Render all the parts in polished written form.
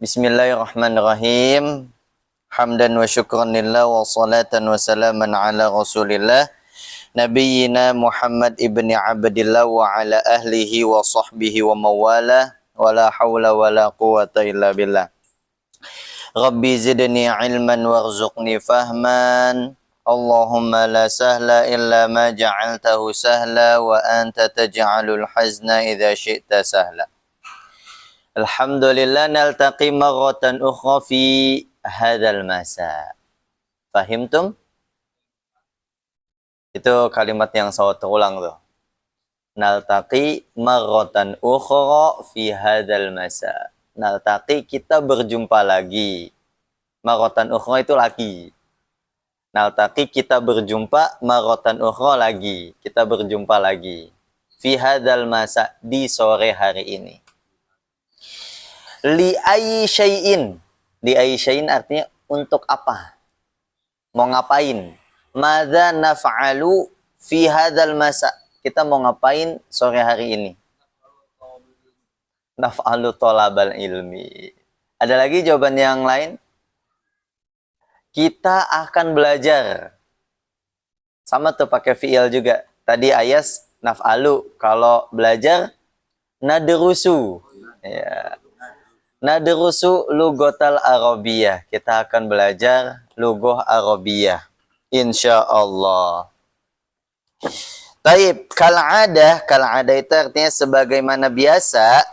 Bismillahirrahmanirrahim. Hamdan wa syukran lillah wa salatan wa salaman ala Rasulillah Nabiyyina Muhammad ibni Abdillah wa ala ahlihi wa sahbihi wa mawala wa la hawla wa la quwata illa billah. Rabbi zidni ilman warzuqni fahman. Allahumma la sahla illa ma ja'altahu sahla wa anta taj'alul hazna idza syi'ta sahla. Alhamdulillah naltaqi marratan ukhra fi hadzal masa. Fahimtum? Itu kalimat yang saya terulang tuh. Naltaqi marratan ukhra fi hadzal masa. Naltaqi, kita berjumpa lagi. Marratan ukhra itu lagi. Naltaqi, kita berjumpa, marratan ukhra lagi. Kita berjumpa lagi. Fi hadzal masa, di sore hari ini. Li ayyi syai'in. Li ayyi syai'in artinya untuk apa? Mau ngapain? Madza naf'alu fi hadzal masa. Kita mau ngapain sore hari ini? Naf'alu thalabal ilmi. Ada lagi jawaban yang lain? Kita akan belajar. Sama tuh pakai fi'il juga. Tadi ayas naf'alu. Kalau belajar nadrusu. Ya. Nadrusu lugotal Arabiyah. Kita akan belajar lugoh Arabiyah. Insyaallah. Taib, kal'adah itu artinya sebagaimana biasa.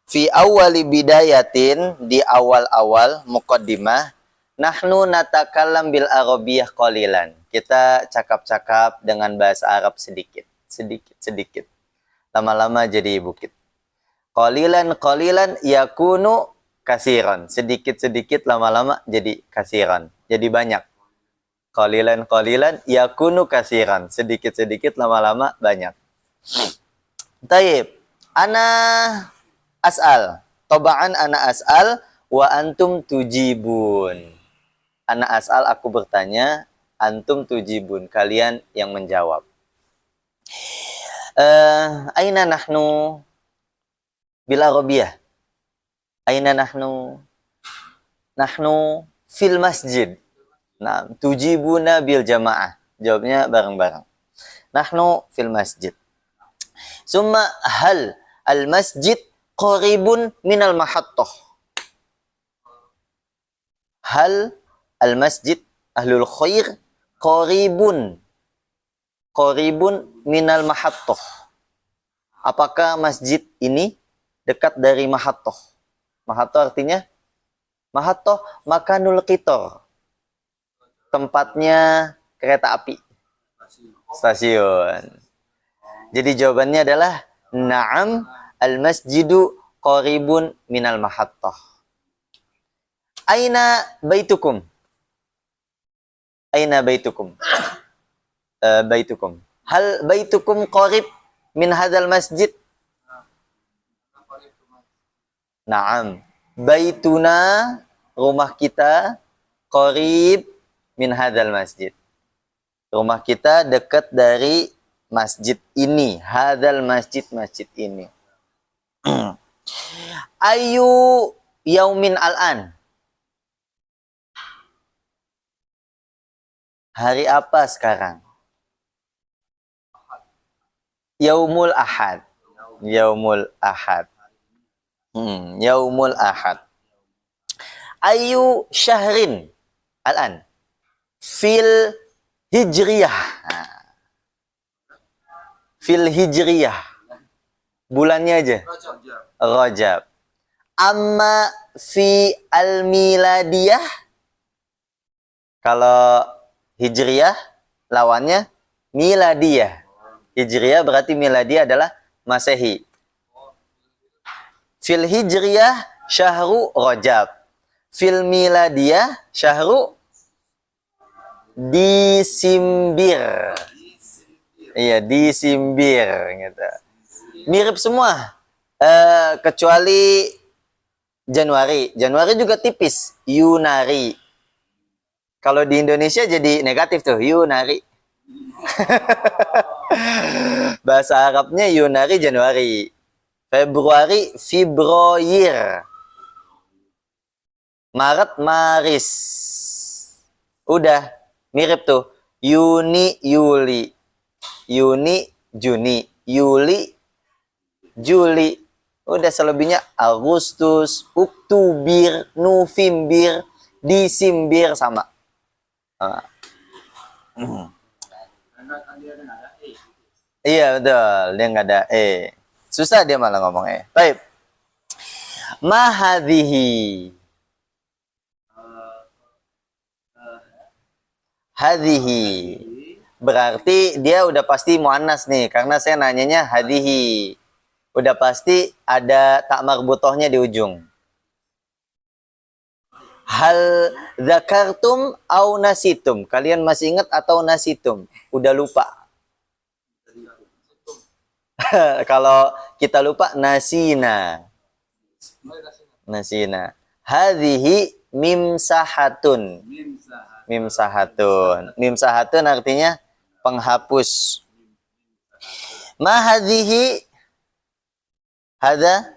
Fi awali bidayatin, di awal-awal muqaddimah. Nahnu natakallam bil Arabiyah qalilan. Kita cakap-cakap dengan bahasa Arab sedikit. Sedikit. Lama-lama jadi bukit. Qalilan yakunu kasiran. Sedikit lama-lama jadi kasiran. Jadi banyak. Qalilan yakunu kasiran. Sedikit lama-lama banyak. Taib. Ana as'al. Toba'an ana as'al wa antum tujibun. Ana as'al, aku bertanya, antum tujibun, kalian yang menjawab. Aina nahnu bil Arabiyah. Aina nahnu? Nahnu fil masjid. Nah, tujibuna bil jamaah. Jawabnya bareng-bareng. Nahnu fil masjid. Summa hal al masjid qaribun minal mahattah. Hal al masjid ahlul khair qaribun minal mahattah. Apakah masjid ini dekat dari mahattah? Mahattah artinya makanul qitor. Tempatnya kereta api. Stasiun. Jadi jawabannya adalah na'am, al-masjidu qaribun minal mahattah. Aina baitukum? Aina baitukum? Baitukum. Hal baitukum qarib min hadzal masjid? Na'am. Baituna, rumah kita, qarib min hadzal masjid. Rumah kita dekat dari masjid ini. Hadzal masjid, masjid ini. Ayu yaumin al'an? Hari apa sekarang? Yaumul Ahad. Yaumul Ahad. Yaumul Ahad. Ayu syahrin al'an? Fil hijriyah. Fil hijriyah. Bulannya aja. Rajab. Amma fi al-miladiyah. Kalau hijriyah lawannya miladiyah. Hijriyah berarti miladiyah adalah Masehi. Fil hijriyah syahru Rajab. Fil miladiyah syahru Disimbir. Iya, Disimbir gitu. Mirip semua. Kecuali Januari. Januari juga tipis. Yunari. Kalau di Indonesia jadi negatif tuh, Yunari. Bahasa Arabnya Yunari Januari. Februari Fibroyer. Maret, Maris. Udah, mirip tuh. Yuni, Yuli. Yuni, Juni. Yuli, Juli. Udah selebihnya Agustus, Oktobir, November, Desember sama. Iya betul, dia nggak ada susah dia malah ngomong Baik. Mahadhihi. Hadhihi. Berarti dia udah pasti muannas nih, karena saya nanyanya hadhihi. Udah pasti ada tak marbutohnya di ujung. Hal zakartum au nasitum. Kalian masih ingat atau nasitum? Udah lupa. Kalau kita lupa nasina. Nasina. Hadhihi mimsahatun. Mimsahatun. Mimsahatun artinya penghapus. Ma hadhihi hadza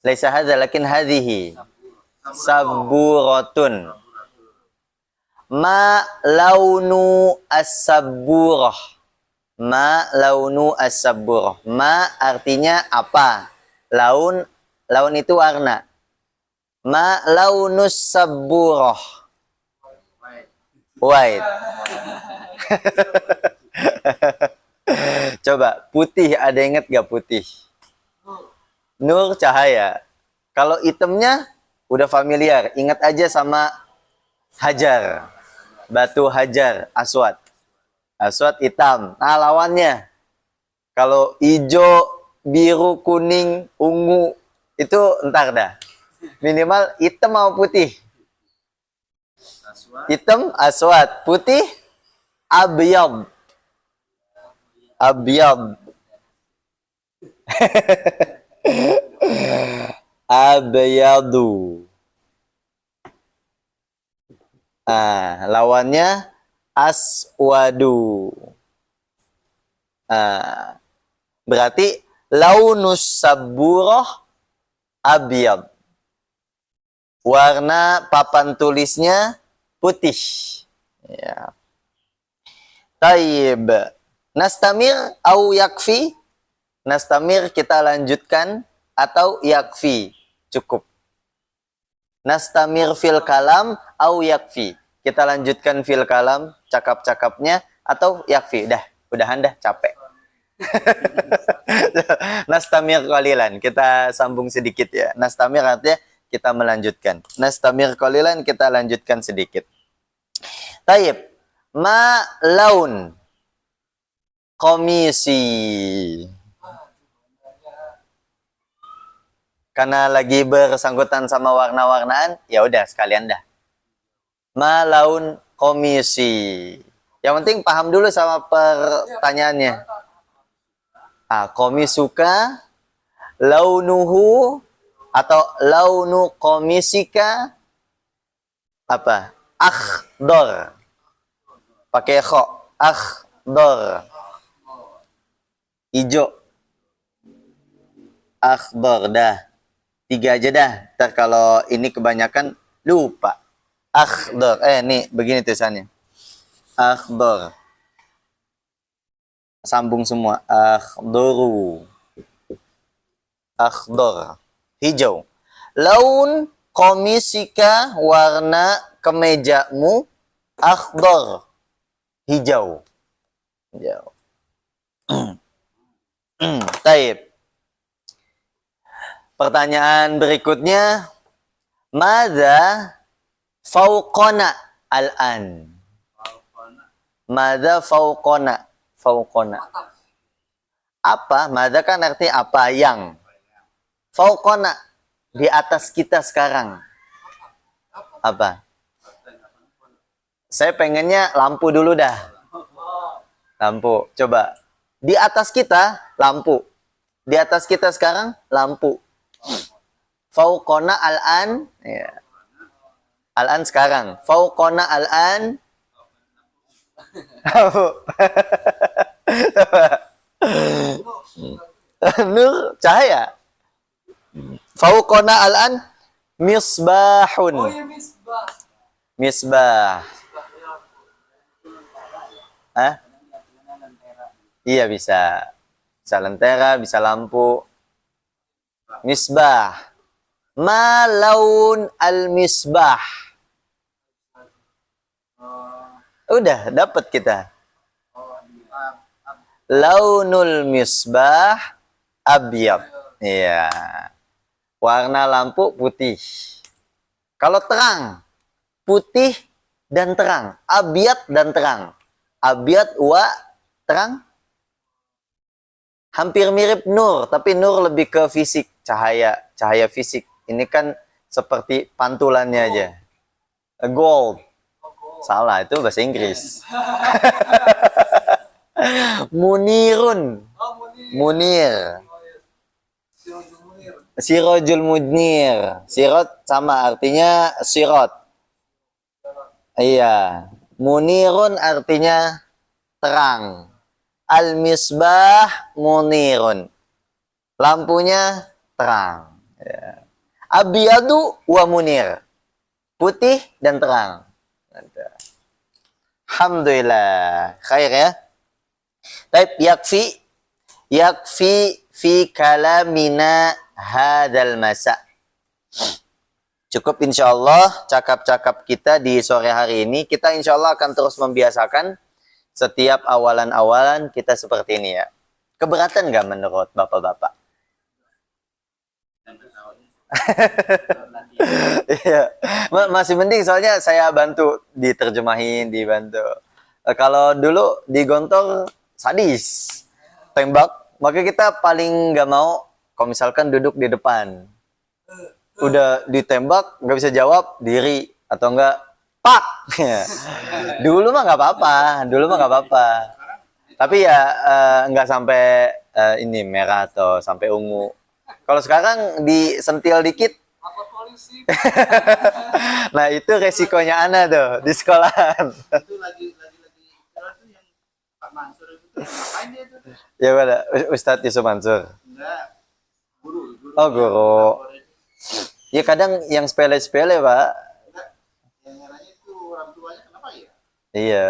laisa hadza lakin hadhihi saburatun. Ma launu as-saburah. Ma launu as-saburah. Ma artinya apa? Laun itu warna. Ma launus saburah. White. Coba, putih ada inget gak putih? Nur, cahaya. Kalau hitamnya udah familiar, ingat aja sama hajar. Batu hajar, aswad. Aswad hitam. Nah, lawannya. Kalau hijau, biru, kuning, ungu, itu entar dah. Minimal hitam mau putih. Hitam aswad, putih abyad. Abyad. Abyadu. Lawannya aswadu. Berarti launus saburah abyad. Warna papan tulisnya putih. Ya. Taib. Nastamir au yakfi? Nastamir kita lanjutkan atau yakfi? Cukup. Nastamir fil kalam au yakfi? Kita lanjutkan fil kalam, cakap-cakapnya, atau yakfi? Udahan dah, capek. Nastamir qalilan, kita sambung sedikit ya. Nastamir artinya kita melanjutkan. Nastamir qalilan, kita lanjutkan sedikit. Taib. Ma laun komisi. Karena lagi bersangkutan sama warna-warnaan, ya udah sekalian dah. Ma laun komisi. Yang penting paham dulu sama pertanyaannya. Komisuka, launuhu, atau launu komisika apa? Akhdar. Pakai kho. Akhdar. Ijo. Akhdar dah. 3 aja dah. Ntar kalau ini kebanyakan lupa. Akhdar. Nih begini tulisannya. Akhdar. Sambung semua. Akhdaru. Akhdar. Hijau. Laun komisika, warna kemejamu, akhdar. Hijau. Hijau. Taib. Pertanyaan berikutnya. Madza fauqona al-an? Madza fauqona? Fauqona. Apa? Madza kan artinya apa? Yang. Fauqona, di atas kita sekarang. Apa? Saya pengennya lampu dulu dah. Lampu, coba. Di atas kita, lampu. Di atas kita sekarang, lampu. Fauqona al-an. Ya. Al-an sekarang. Fauqona al-an. Nur, cahaya. Fauqona al-an, Misbahun. Oh ya misbah. Misbah. Hah? Iya bisa. Bisa lentera, bisa lampu. Misbah. Ma laun al-misbah. Udah, dapat kita. Launul misbah abyad. Iya. Warna lampu putih. Kalau terang, putih dan terang. Abyad dan terang. Abyad wa terang. Hampir mirip nur, tapi nur lebih ke fisik, cahaya fisik. Ini kan seperti pantulannya aja. Gold. Salah, itu bahasa Inggris. Munirun. Munir. Sirojul Munir. Sirot sama artinya sirot. Iya. Munirun artinya terang. Al-misbah munirun. Lampunya terang. Ya. Abiyadu wa munir. Putih dan terang. Alhamdulillah. Khair ya. Baik, yakfi fi kalamina hadal masa. Cukup insyaallah cakap-cakap kita di sore hari ini. Kita insyaallah akan terus membiasakan setiap awalan-awalan kita seperti ini ya. Keberatan nggak menurut bapak-bapak? Iya, masih mending soalnya saya bantu diterjemahin, dibantu. Kalau dulu di Gontor sadis, tembak, maka kita paling nggak mau kalau misalkan duduk di depan. Udah ditembak, nggak bisa jawab, diri atau enggak pak. Dulu mah nggak apa-apa. Tapi ya nggak sampai ini merah atau sampai ungu. Kalau sekarang disentil dikit, polisi. nah itu resikonya Ana tuh di sekolahan. Itu lagi yang Pak Mansur itu ngapain dia tuh? Ya pada Ustadz Yusuf Mansur. Enggak, guru. Oh guru. Ya kadang yang sepele-sepele Pak. Enggak, yang nyaranya itu orang tuanya kenapa ya? Iya.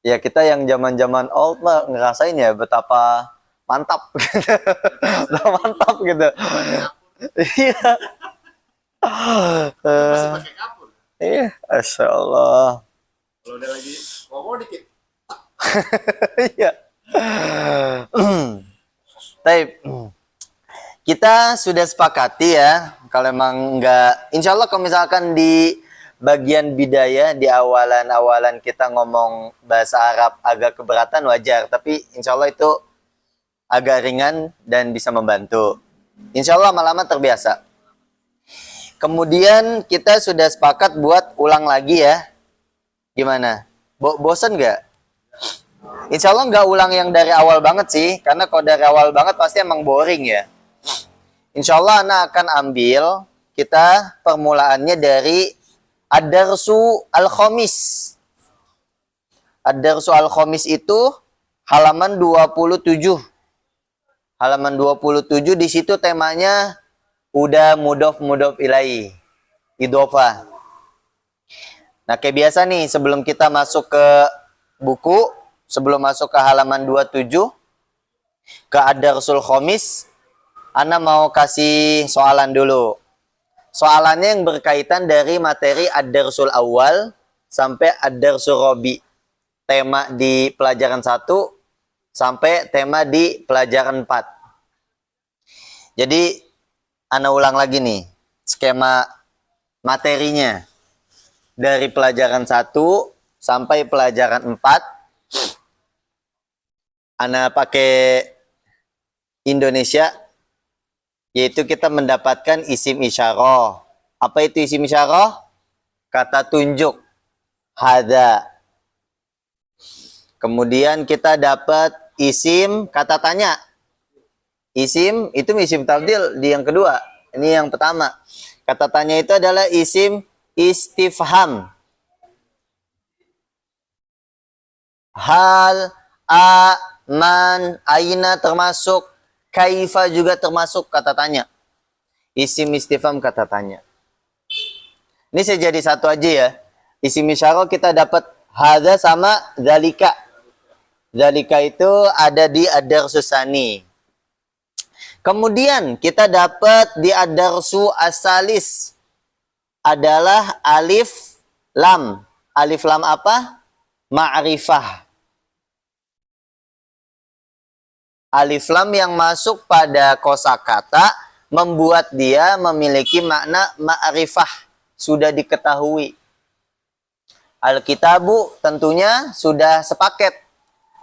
Ya kita yang zaman-zaman old mah ngerasain ya betapa mantap. Betapa mantap gitu. Iya. Masih pakai kapur. Iya, Masya Allah. Kalau udah lagi ngomong dikit. Iya. Taib. Kita sudah sepakati ya, kalau emang enggak, insya Allah kalau misalkan di bagian bidayah, di awalan-awalan kita ngomong bahasa Arab agak keberatan wajar, tapi insya Allah itu agak ringan dan bisa membantu. Insya Allah lama-lama terbiasa. Kemudian kita sudah sepakat buat ulang lagi ya. Gimana? Bosan nggak? Insya Allah nggak ulang yang dari awal banget sih, karena kalau dari awal banget pasti emang boring ya. Insya Allah Ana akan ambil kita permulaannya dari Ad-Darsu Al-Khamis. Ad-Darsu Al-Khamis itu halaman 27. Halaman 27 di situ temanya udah mudhof ilaih, idhofah. Nah, kayak biasa nih sebelum kita masuk ke buku, sebelum masuk ke halaman 27 ke Ad-Darsul Khamis, Ana mau kasih soalan dulu. Soalannya yang berkaitan dari materi Ad-Darsul Awal sampai Ad-Darsul Robi. Tema di pelajaran 1 sampai tema di pelajaran 4. Jadi Ana ulang lagi nih skema materinya. Dari pelajaran 1 sampai pelajaran 4. Ana pakai Indonesia, yaitu kita mendapatkan isim isyarah. Apa itu isim isyarah? Kata tunjuk. Hada. Kemudian kita dapat isim kata tanya. Isim itu isim tabdil di yang kedua. Ini yang pertama. Kata tanya itu adalah isim istifham. Hal, a, man, aina termasuk, kaifa juga termasuk kata tanya. Isim istifham kata tanya. Ini saya jadi satu aja ya. Isim isyarah kita dapat hadza sama dzalika. Dzalika itu ada di ad-darsus tsani. Kemudian kita dapat di ad-darsu as-salis adalah alif lam. Alif lam apa? Ma'rifah. Alif lam yang masuk pada kosakata membuat dia memiliki makna ma'rifah. Sudah diketahui. Alkitabu tentunya sudah sepaket.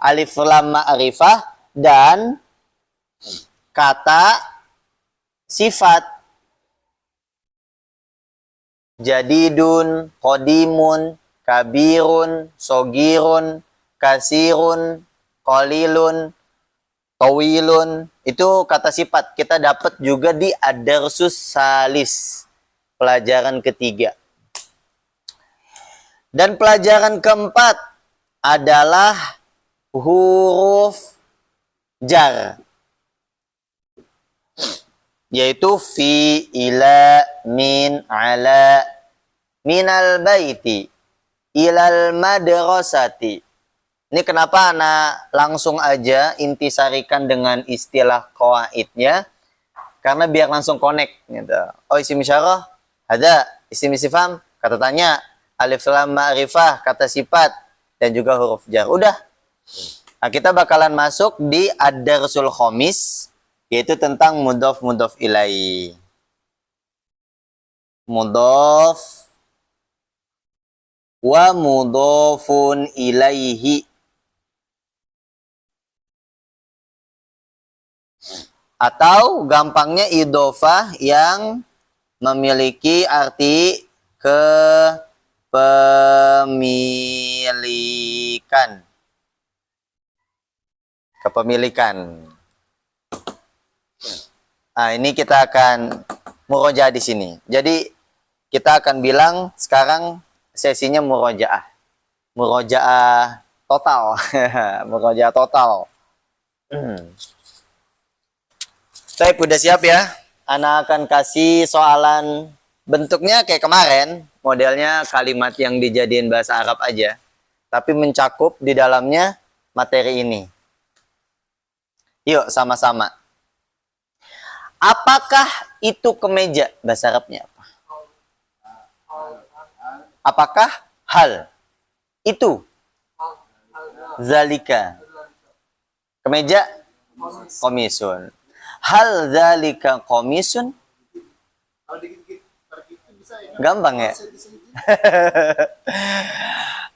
Alif lam ma'rifah dan kata sifat. Jadidun, qadimun, kabirun, sogirun, kasirun, qalilun, tawilun. Itu kata sifat. Kita dapat juga di ad-darsus salis. Pelajaran ketiga. Dan pelajaran keempat adalah huruf jar. Yaitu fi, ila, min, ala, minal baiti, ilal madrasati. Ini kenapa anak langsung aja intisarikan dengan istilah qawaidnya. Karena biar langsung connect. Gitu. Oh isim isyarah, ada. Isim istifham, kata tanya. Alif lam ma'rifah, kata sifat. Dan juga huruf jar. Udah. Nah, kita bakalan masuk di ad-darsul khamis. Yaitu tentang mudhof ilaihi. Mudhof wa mudhofun ilaihi. Atau gampangnya idhofah yang memiliki arti kepemilikan. Nah, ini kita akan murojaah di sini. Jadi kita akan bilang sekarang sesinya murojaah. Murojaah total. Murojaah total. Saya udah siap ya. Anak akan kasih soalan bentuknya kayak kemarin. Modelnya kalimat yang dijadiin bahasa Arab aja. Tapi mencakup di dalamnya materi ini. Yuk sama-sama. Apakah itu kemeja? Bahasa Arabnya apa? Apakah hal? Itu. Zalika. Kemeja? Komisun. Hal zalika komisun? Gampang ya?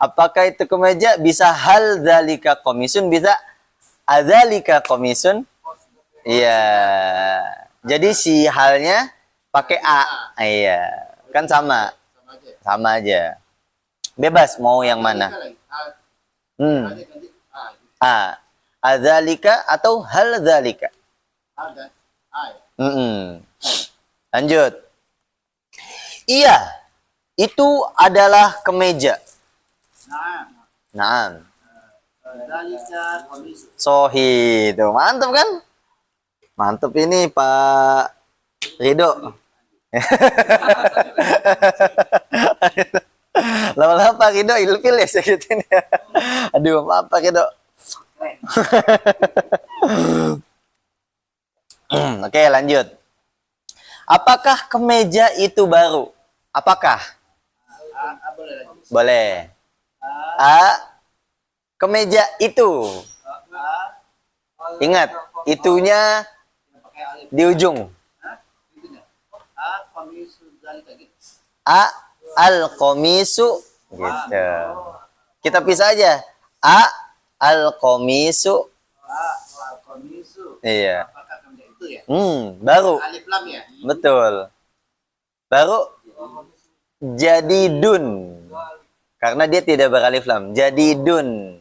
Apakah itu kemeja? Bisa hal zalika komisun? Bisa adzalika komisun? Iya. Jadi si halnya pakai a. Iya. Kan sama. Sama aja. Bebas mau yang mana. A. Adzalika atau hal dzalika. Lanjut. Iya. Itu adalah kemeja. Naam. Sohi. Tuh, mantap kan? Mantap ini Pak Ridho. Lama-lama Pak Ridho ilfil ya segitu ya. Aduh, maaf Pak Ridho. Oke, lanjut. Apakah kemeja itu baru? Apakah? Boleh. Kemeja itu. Ingat, itunya di ujung. Al-qamisu gitu. Kita pisah aja. Al-qamisu. Iya. Baru. Alif lam ya? Betul. Baru jadidun. Karena dia tidak beralif lam. Jadidun.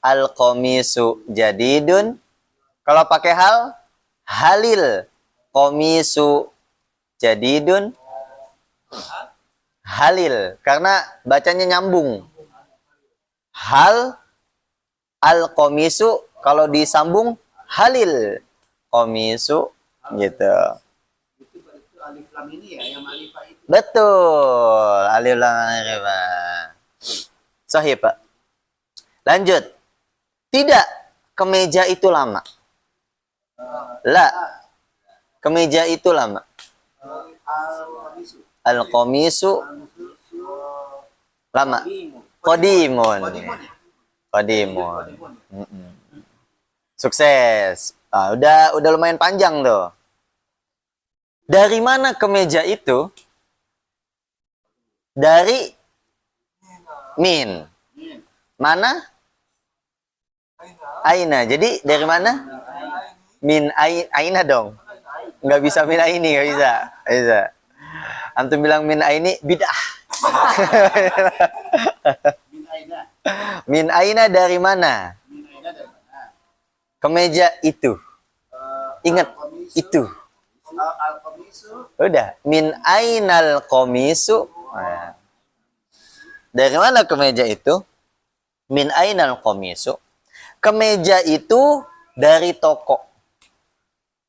Al-qamisu jadidun. Kalau pakai hal, halil. Qamisu jadidun. Halil. Karena bacanya nyambung. Hal. Al-qamisu. Kalau disambung, halil. Qamisu. Gitu. alif lam ini ya, yang alifah itu. Betul. Alif lam ma'rifah. Sahih, Pak. Lanjut. Tidak, kemeja itu lama. La. Kemeja itu lama. Al-qamisu. Al-qamisu Al-qamisu. lama. Qadimun. Qadimun ya? Qadimun. Sukses. Ah, udah lumayan panjang tuh. Dari mana kemeja itu? Dari min. Mana? Aina. Jadi dari mana? Min aina dong. Nggak bisa min aini, nggak bisa. Nggak bisa. Antum bilang min aini bid'ah. Min aina. Min aina dari mana? Min aina dari mana? Kemeja itu. Ingat Al-qamisu. itu. Al-qamisu. Udah. Min ainal qamisu. Nah. Dari mana kemeja itu? Min ainal qamisu. Kemeja itu dari toko.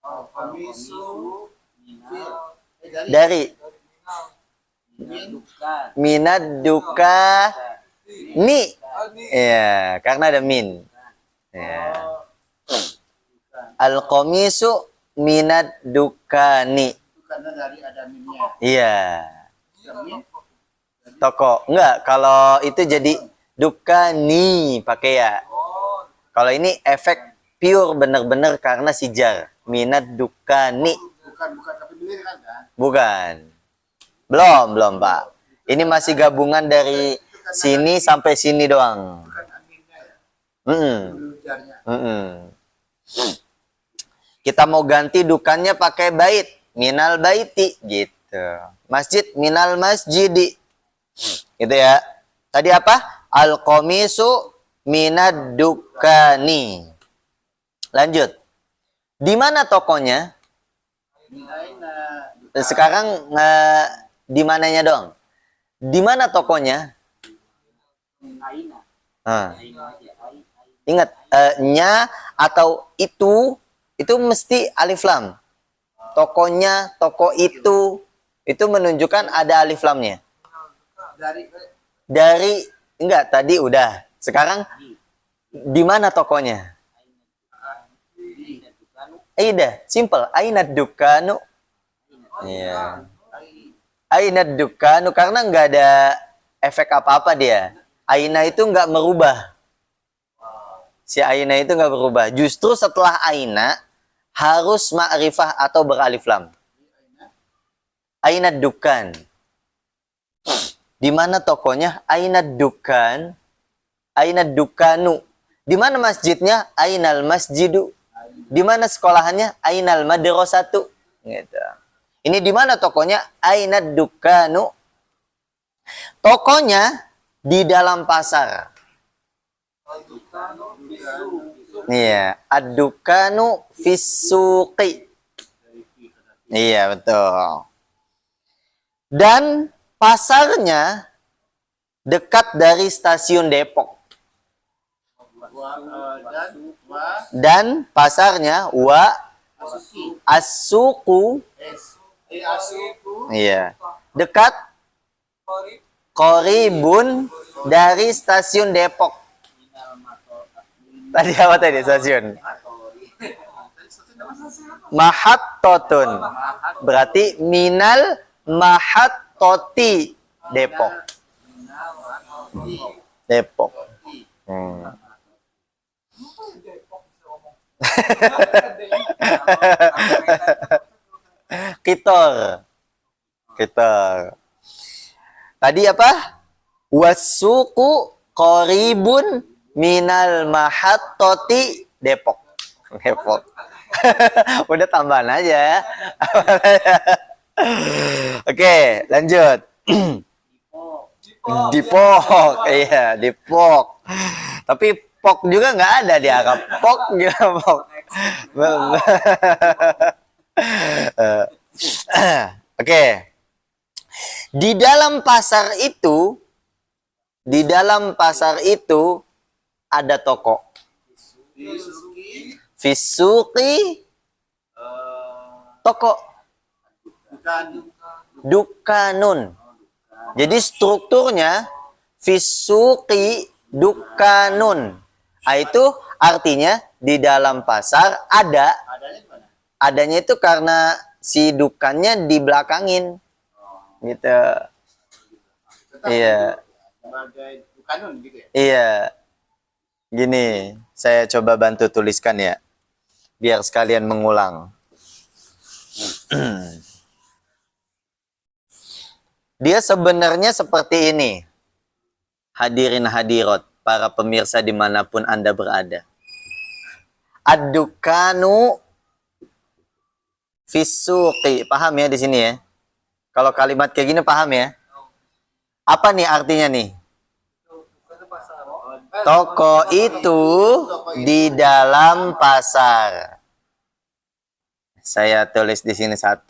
Al-qamisu. Dari Min. minad duka ni. Ya, karena ada min. Ya. Al qamisu minad dukani. Itu karena dari ada minnya. Iya. Min. Toko. Enggak, kalau itu jadi dukani pakai ya. Kalau ini efek pure bener-bener karena sijar. Minad dukani. Bukan tapi beli kan? Bukan. Belum, Pak. Ini masih gabungan dari sini sampai sini doang. Bukan aminnya ya. Mm-mm. Ujarnya. Mm-mm. Kita mau ganti dukannya pakai bait. Minal baiti. Gitu. Masjid, minal masjidi. Gitu ya. Tadi apa? Al-qamisu minad dukani. Lanjut. Di mana tokonya? Min aina. Sekarang di mananya dong? Di mana tokonya? Min aina. Nah. Ingat, nya atau itu mesti alif lam. Tokonya, toko itu menunjukkan ada alif lamnya. Dari, enggak, tadi udah. Sekarang, di mana tokonya? Udah, simple. Aina dukanu. Iya. Aina dukanu, karena nggak ada efek apa-apa dia. Aina itu nggak merubah. Si aina itu nggak berubah. Justru setelah aina harus ma'rifah atau beralif lam. Aina dukan. Di mana tokonya? Aina dukan. Aina dukanu. Di mana masjidnya? Ainal masjidu. Di mana sekolahannya? Ainal madrasatu. Gitu. Ini di mana tokonya? Aina dukanu. Tokonya di dalam pasar. Iya, ad-dukanu fis-suqi. Iya, betul. Dan pasarnya dekat dari stasiun Depok. Dan pasarnya as-suqu. Iya. Dekat qoribun dari stasiun Depok. Tadi apa tadi stasiun? Mahattotun. Berarti minal mahattoti Depok. Depok. Kitor. Tadi apa? Wasuku qoribun minal mahattoti Depok. Udah tambahan aja. Oke, lanjut. Dipok. Iya, Dipok. Tapi pok juga nggak ada di Arab. Pok juga pok. Oke. Di dalam pasar itu ada toko. Fisuki toko. Dukanun. Jadi strukturnya fisuqi dukanun. Ah, itu artinya di dalam pasar ada. Adanya di mana? Adanya itu karena si dukannya dibelakangin. Gitu. Tetap Iya. sebagai dukanun gitu ya. Iya. Gini, saya coba bantu tuliskan ya. Biar sekalian mengulang. Dia sebenarnya seperti ini. Hadirin hadirat, para pemirsa dimanapun Anda berada. Ad-dukanu fisuqi. Paham ya di sini ya? Kalau kalimat kayak gini paham ya? Apa nih artinya nih? Toko itu di dalam pasar. Saya tulis di sini 1,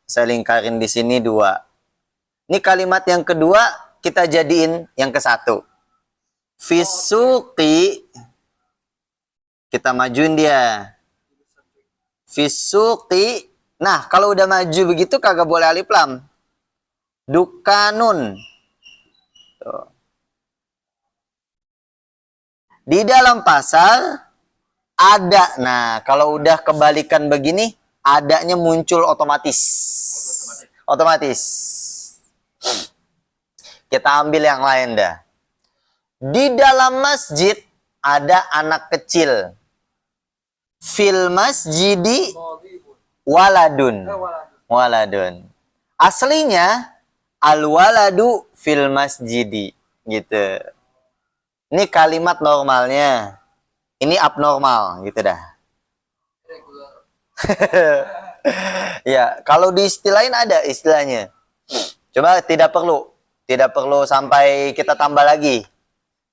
saya lingkarin di sini 2. Ini kalimat yang kedua kita jadiin yang ke-1. Fisuqi, kita majuin dia. Fisuqi. Nah, kalau udah maju begitu kagak boleh alif lam. Dukanun. Tuh. Di dalam pasar ada. Nah, kalau udah kebalikan begini, adanya muncul otomatis. Otomatis. Kita ambil yang lain dah. Di dalam masjid ada anak kecil. Fil masjidi waladun. Waladun. Aslinya al-waladu fil masjidi. Gitu. Ini kalimat normalnya. Ini abnormal, gitu dah. Ya, kalau diistilahin ada istilahnya. Coba tidak perlu sampai kita tambah lagi.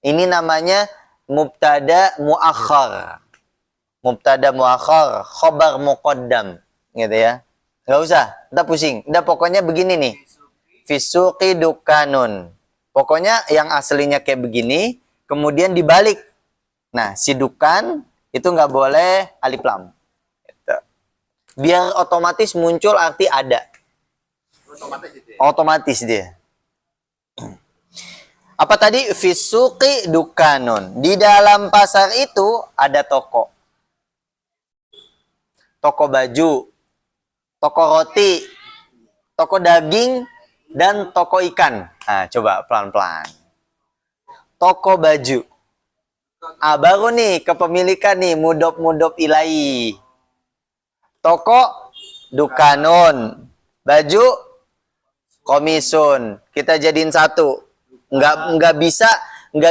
Ini namanya mubtada muakhar. Mubtada muakhar, khobar muqaddam, gitu ya. Nggak usah, udah pusing. Udah pokoknya begini nih. Fisuqi dukanun. Pokoknya yang aslinya kayak begini, kemudian dibalik. Nah, si dukan itu nggak boleh alif lam. Gitu. Biar otomatis muncul arti ada. Otomatis itu ya. Otomatis dia. Apa tadi? Fisuqi dukanun. Di dalam pasar itu ada toko. Toko baju, toko roti, toko daging, dan toko ikan. Nah, coba pelan-pelan. Toko baju. Ah, baru nih kepemilikan nih mudop ilahi. Toko dukanun. Baju komisun. Kita jadiin 1. Nggak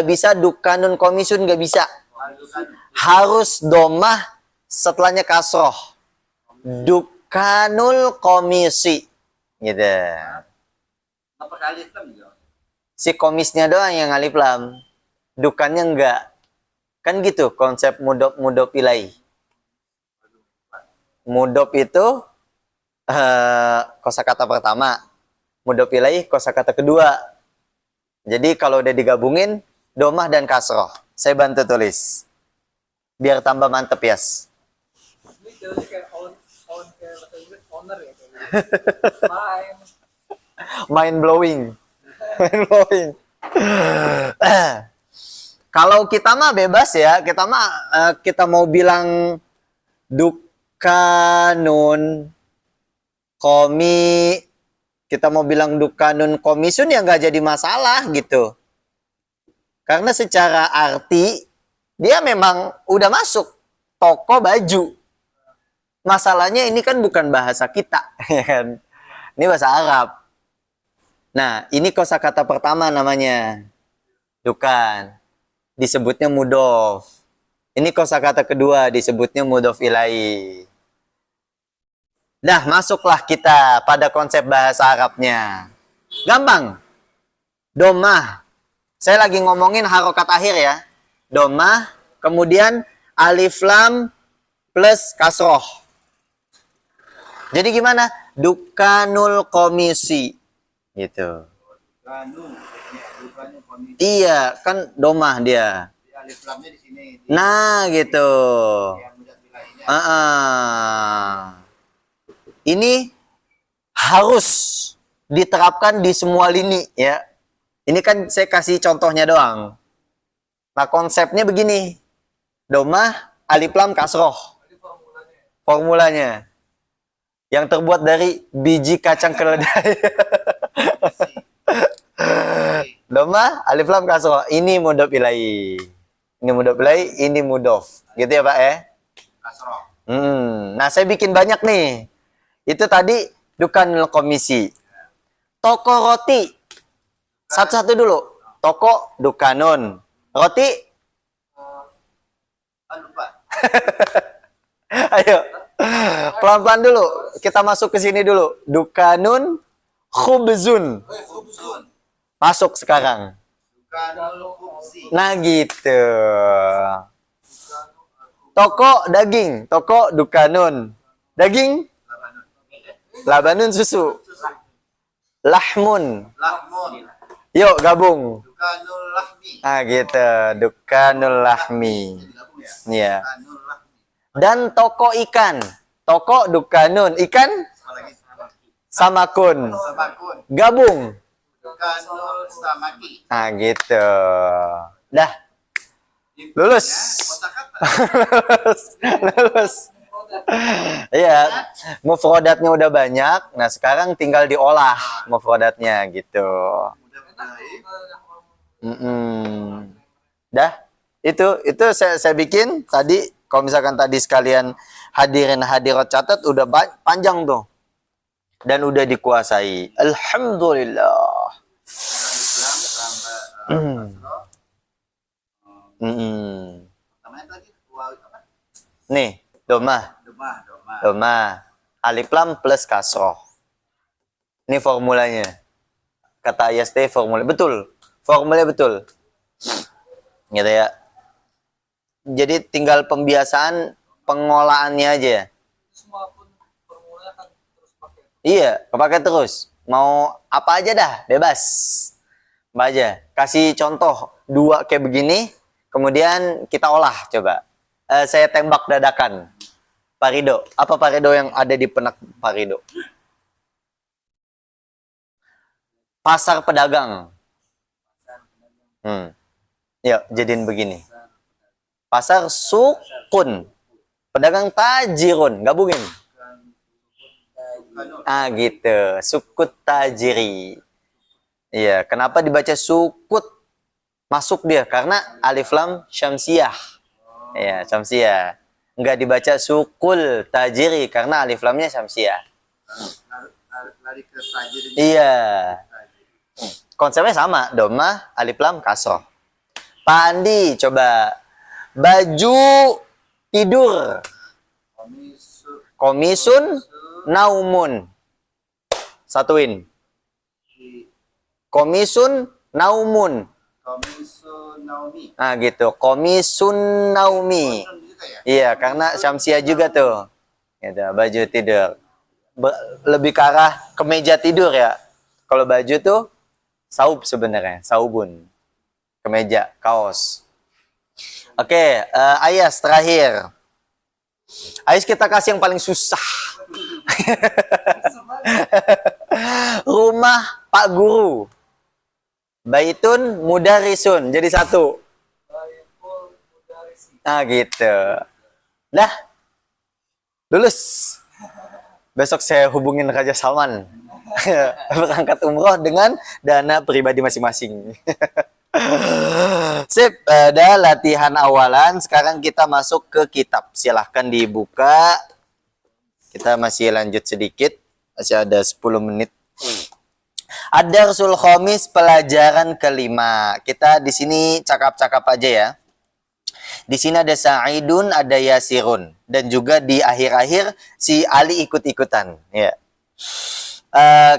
bisa dukanun komisun, nggak bisa. Harus domah setelahnya kasroh. Dukanul komisi. Gitu. Apa kali Islam juga? Si komisnya doang yang alif lam. Dukannya enggak. Kan gitu konsep mudop ilahi. Mudop itu kosakata pertama. Mudop ilahi kosakata kedua. Jadi kalau udah digabungin domah dan kasroh. Saya bantu tulis. Biar tambah mantep ya. Ini jauhnya kayak kayak bahasa Inggris owner ya. Main. Mind blowing. Mind blowing. Kalau kita mah bebas ya, kita mau bilang dukanun komi, kita mau bilang dukanun komisun ya nggak jadi masalah gitu. Karena secara arti dia memang udah masuk toko baju. Masalahnya ini kan bukan bahasa kita, ya kan? Ini bahasa Arab. Nah, ini kosakata pertama namanya dukan. Disebutnya mudof. Ini kosakata kedua disebutnya mudof ilahi. Dah, masuklah kita pada konsep bahasa Arabnya. Gampang. Domah. Saya lagi ngomongin harokat akhir ya. Domah, kemudian alif lam plus kasroh. Jadi gimana? Dukanul komisi. Gitu. Dukanul komisi. Iya, kan domah dia. Alif lamnya di sini. Nah, gitu. Yang mudah bilainya. Ini harus diterapkan di semua lini ya. Ini kan saya kasih contohnya doang. Nah, konsepnya begini. Domah, alif lam kasroh. Jadi formulanya. Formulanya yang terbuat dari biji kacang keledai. Domah, alif lam kasroh. Ini mudhof ilaih. Ini mudhof ilaih, ini mudhof. Gitu ya, Pak ya? Kasroh. Nah, saya bikin banyak nih. Itu tadi dukanul komisi. Toko roti. Satu-satu dulu. Toko dukanun. Roti. Lupa. Ayo. Pelan-pelan dulu. Kita masuk ke sini dulu. Dukanun khubzun. Khubzun. Masuk sekarang. Dukanul khubzi. Nah, gitu. Toko daging. Toko dukanun. Daging. Labanun susu. Lahmun. Lahmun. Yuk gabung. Dukanul lahmi. Ah gitu. Dukanul lahmi. Gabung ya? Iya. Dukanul lahmi. Dan toko ikan. Toko dukanun. Ikan Apalagi samakun. samakun. Gabung. Dukanul samaki. Ah gitu. Dah. Lulus. Kosakata. Lulus. Iya. Mufrodatnya udah banyak. Nah sekarang tinggal diolah mufrodatnya gitu. Mudah-mudahan. Dah. Itu saya bikin tadi. Kalau misalkan tadi sekalian hadirin hadirat catat udah panjang tuh. Dan udah dikuasai. Alhamdulillah. Islam tambah kasroh. Namanya tadi apa? Nih, domah. Domah. Domah. Alif lam plus kasroh. Ini formulanya. Kata Ayas teh formula. Betul. Formulanya betul. Gitu ya. Jadi tinggal pembiasaan pengolahannya aja. Semua pun formulanya kan terus pakai. Iya, kepake terus. Mau apa aja dah, bebas. Mbak aja. Kasih contoh 2 kayak begini, kemudian kita olah coba. Saya tembak dadakan. Pak Rido, apa Pak Rido yang ada di benak Pak Rido? Pasar pedagang. Yuk, jadiin begini. Pasar sukun. Pedagang tajirun. Gabungin. Ah gitu. Sukut tajiri. Iya, kenapa dibaca sukut? Masuk dia karena alif lam syamsiyah. Iya, syamsiyah. Enggak dibaca sukul tajiri karena alif lamnya syamsiyah. Lari ke tajir. Iya. Konsepnya sama, domah, alif lam, kasroh. Pak Andi, coba baju tidur. Komisun naumun. Satuin. Komisun naumun. Komisun naumi. Nah gitu. Komisun naumi. Iya, karena syamsiah juga tuh. Gitu, baju tidur. Lebih ke arah kemeja tidur ya. Kalau baju tuh saub sebenarnya, saubun. Kemeja, kaos. Oke, Ayas terakhir. Ayas kita kasih yang paling susah. Rumah Pak Guru. Baitun mudarisun. Jadi satu. Nah gitu. Dah. Lulus. Besok saya hubungin Raja Salman. Berangkat umroh dengan dana pribadi masing-masing. Sip, ada latihan awalan. Sekarang kita masuk ke kitab. Silahkan dibuka. Kita masih lanjut sedikit. Masih ada 10 menit. Ad-Darsul Khamis, pelajaran kelima. Kita di sini cakap-cakap aja ya. Di sini ada Sa'idun, ada Yasirun. Dan juga di akhir-akhir si Ali ikut-ikutan. Ya.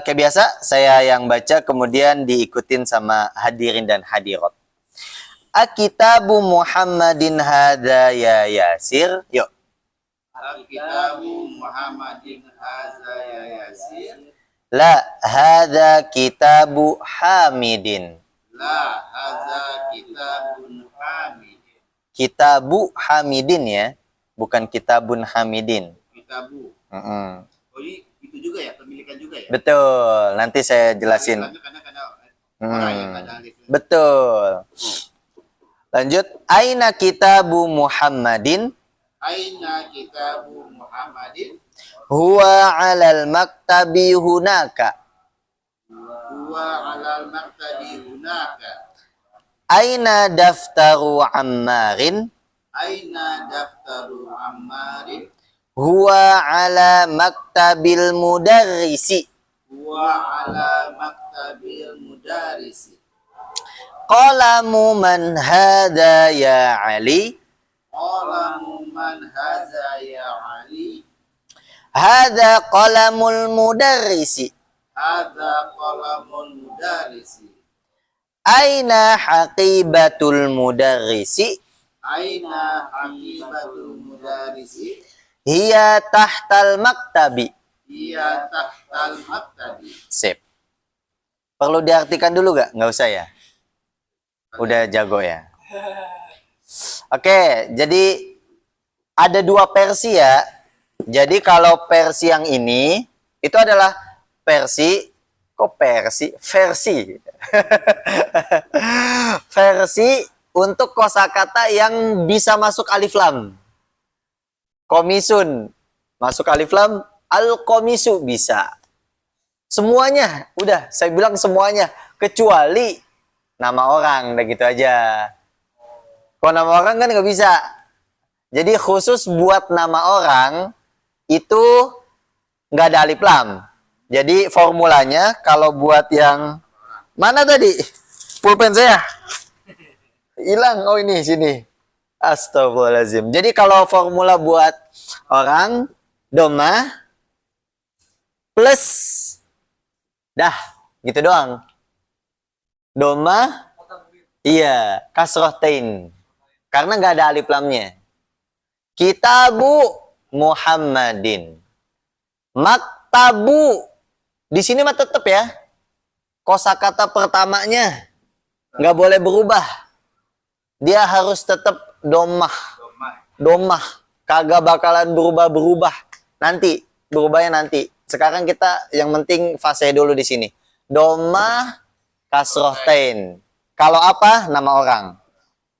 Kayak biasa, saya yang baca kemudian diikutin sama hadirin dan hadirat. Akitabu Muhammadin hadza ya Yasir. Yuk. Kitabu Muhammadin hadza ya Yasir. La hadza kitabu Hamidin. La hadza kitabun Hamidin. Kitabu Hamidin ya, bukan kitabun Hamidin. Kitabu. Mm-mm. Oh, itu juga ya, pemilikan juga ya. Betul. Nanti saya jelasin. Karena orang yang nggak ada alif. Betul. Lanjut. Aina kitabu Muhammadin? Aina kitabu Muhammadin? Huwa 'alal maktabi hunaka. Huwa 'alal maktabi hunaka. Aina daftaru Ammarin? Aina daftaru Ammarin? Huwa 'ala maktabil mudarrisi. Huwa 'ala maktabil mudarrisi. Qalamu man hadha ya Ali? Qalamu man hadza ya Ali? Hadha qalamul mudarrisi. Hadza qalamul mudarrisi. Aina haqibatul mudarrisi? Aina haqibatul mudarrisi? Hiya tahtal maktabi. Ia tahtal maktabi. Sip. Perlu diartikan dulu gak? Nggak usah ya? Udah jago ya? Oke, jadi ada dua versi ya. Jadi kalau versi yang ini, itu adalah versi versi untuk kosakata yang bisa masuk alif lam. Komisun masuk alif lam, al-komisu bisa. Semuanya, udah saya bilang semuanya kecuali nama orang, udah gitu aja. Kalau nama orang kan nggak bisa. Jadi khusus buat nama orang itu nggak ada alif lam. Jadi formulanya kalau buat yang mana tadi? Pulpen saya hilang. Oh ini sini. Astagfirullahaladzim. Jadi kalau formula buat orang doma plus dah gitu doang. Doma iya kasrohtain karena nggak ada alif lamnya. Kitabu Muhammadin. Maktabu di sini mah tetap ya. Kosakata pertamanya nggak boleh berubah. Dia harus tetap domah. Kagak bakalan berubah. Nanti, berubahnya nanti. Sekarang kita yang penting fase dulu di sini. Domah kasrohtain. Kalau apa? Nama orang.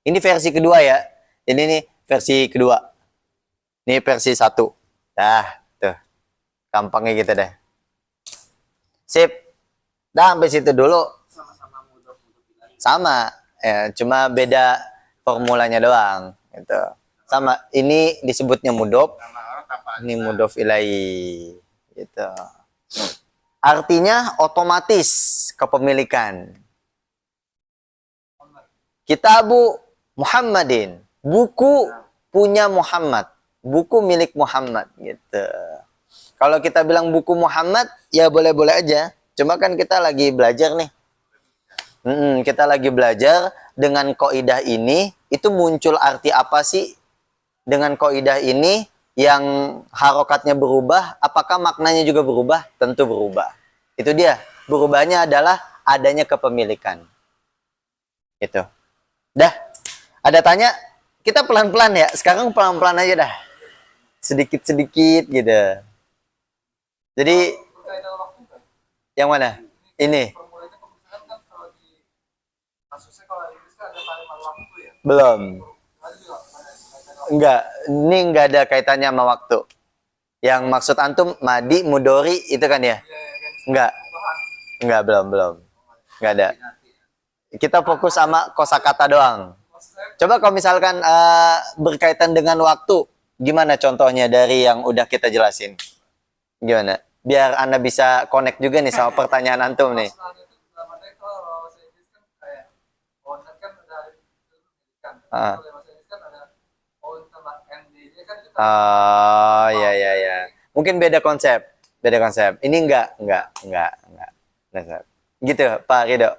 Ini versi kedua ya. Ini nih versi kedua. Ini versi 1. Dah, tuh. Gampangnya gitu deh. Sip. Dah sampai situ dulu. Sama. Ya, cuma beda formulanya doang gitu. Sama ini disebutnya mudhof, ini mudhof ilaihi gitu. Artinya otomatis kepemilikan. Kitabu Muhammadin, buku punya Muhammad, buku milik Muhammad gitu. Kalau kita bilang buku Muhammad ya boleh-boleh aja. Cuma kan kita lagi belajar nih. Kita lagi belajar dengan kaidah ini itu muncul arti apa sih dengan kaidah ini yang harokatnya berubah, apakah maknanya juga berubah? Tentu berubah. Itu dia, berubahnya adalah adanya kepemilikan. Itu. Dah, ada tanya? Kita pelan-pelan ya, sekarang pelan-pelan aja dah. Sedikit-sedikit gitu. Jadi, yang mana? Ini. Belum. Enggak, ini enggak ada kaitannya sama waktu. Yang maksud antum madi, mudori itu kan ya? Enggak. Enggak, belum. Enggak ada. Kita fokus sama kosakata doang. Coba kalau misalkan berkaitan dengan waktu, gimana contohnya dari yang udah kita jelasin? Gimana? Biar Anda bisa connect juga nih sama pertanyaan antum nih. Ya. Mungkin beda konsep. Ini enggak. Gitu, Pak Ridho.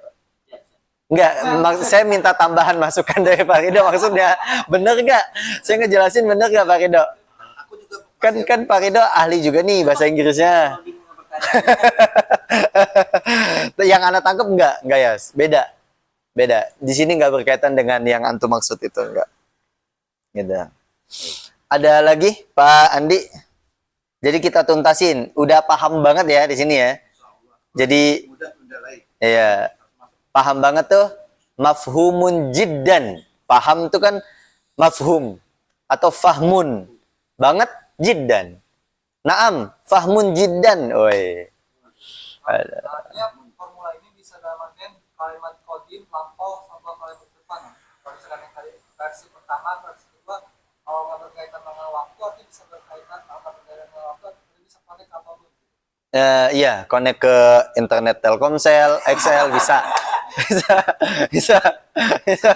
Enggak, saya minta tambahan masukan dari Pak Ridho. Maksudnya, bener enggak? Saya ngejelasin bener enggak Pak Ridho? Kan Pak Ridho ahli juga nih bahasa Inggrisnya. Yang Anda tangkap enggak ya? Beda. Di sini nggak berkaitan dengan yang antum maksud itu, enggak. Gitu. Ada lagi Pak Andi? Jadi kita tuntasin. Udah paham banget ya di sini ya. Jadi Udah lain. iya, paham banget tuh mafhumun jiddan. Paham tuh kan mafhum atau fahmun. Banget jiddan. Naam, fahmun jiddan. Oi. Artinya formula ini bisa dalam artian kalimat kodim, lampau, sama kalimat depan. Kalau misalkan yang tadi versi pertama, versi kedua, kalau nggak berkaitan dengan waktu, artinya bisa berkaitan, kalau nggak berkaitan dengan waktu, artinya bisa connect apapun. Iya, connect ke internet Telkomsel, Excel bisa. Bisa. Bisa. Bisa.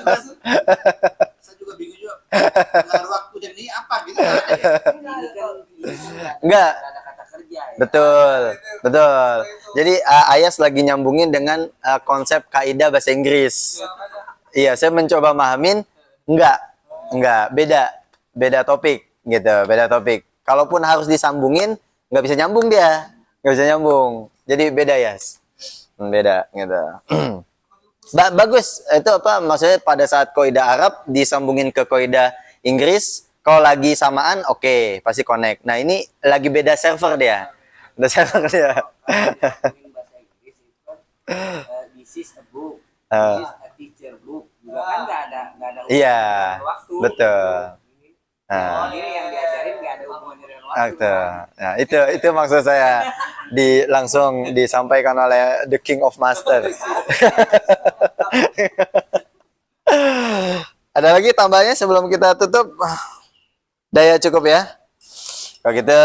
Saya juga bingung juga. Pengaruh waktu dan ini apa gitu. Nggak ada ya? Ini kan Enggak. ada kata kerja ya. Betul. Betul. Jadi Ayas lagi nyambungin dengan konsep kaidah bahasa Inggris. Iya, saya mencoba mahamin. Enggak, beda topik gitu, beda topik. Kalaupun harus disambungin, nggak bisa nyambung dia, nggak bisa nyambung. Jadi beda ya, beda gitu. Bagus, itu apa maksudnya pada saat kaidah Arab disambungin ke kaidah Inggris, kalau lagi samaan oke, pasti connect. Nah ini lagi beda server dia, beda server dia. Ngomongin bahasa Inggris itu kan this is a book, this is a teacher book juga kan nggak ada Iya, hubungan dengan waktu. betul. Oh, Nah. ini yang diajarin nggak ada hubungannya dengan waktu. Gitu. Nah, itu maksud saya langsung disampaikan oleh The King of Master. Ada lagi tambahnya sebelum kita tutup? Daya cukup ya. Kalau gitu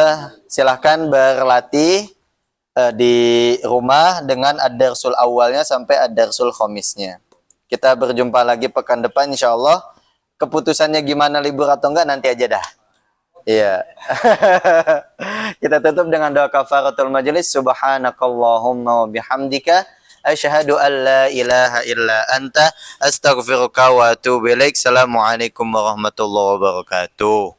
silahkan berlatih di rumah dengan ad-darsul awalnya sampai ad-darsul khomisnya. Kita berjumpa lagi pekan depan insyaallah. Keputusannya gimana libur atau enggak nanti aja dah. Iya. Kita tutup dengan doa kafaratul majelis. Subhanakallahumma wa bihamdika asyhadu an la ilaha illa anta astaghfiruka wa atubu ilaik. Assalamualaikum warahmatullahi wabarakatuh.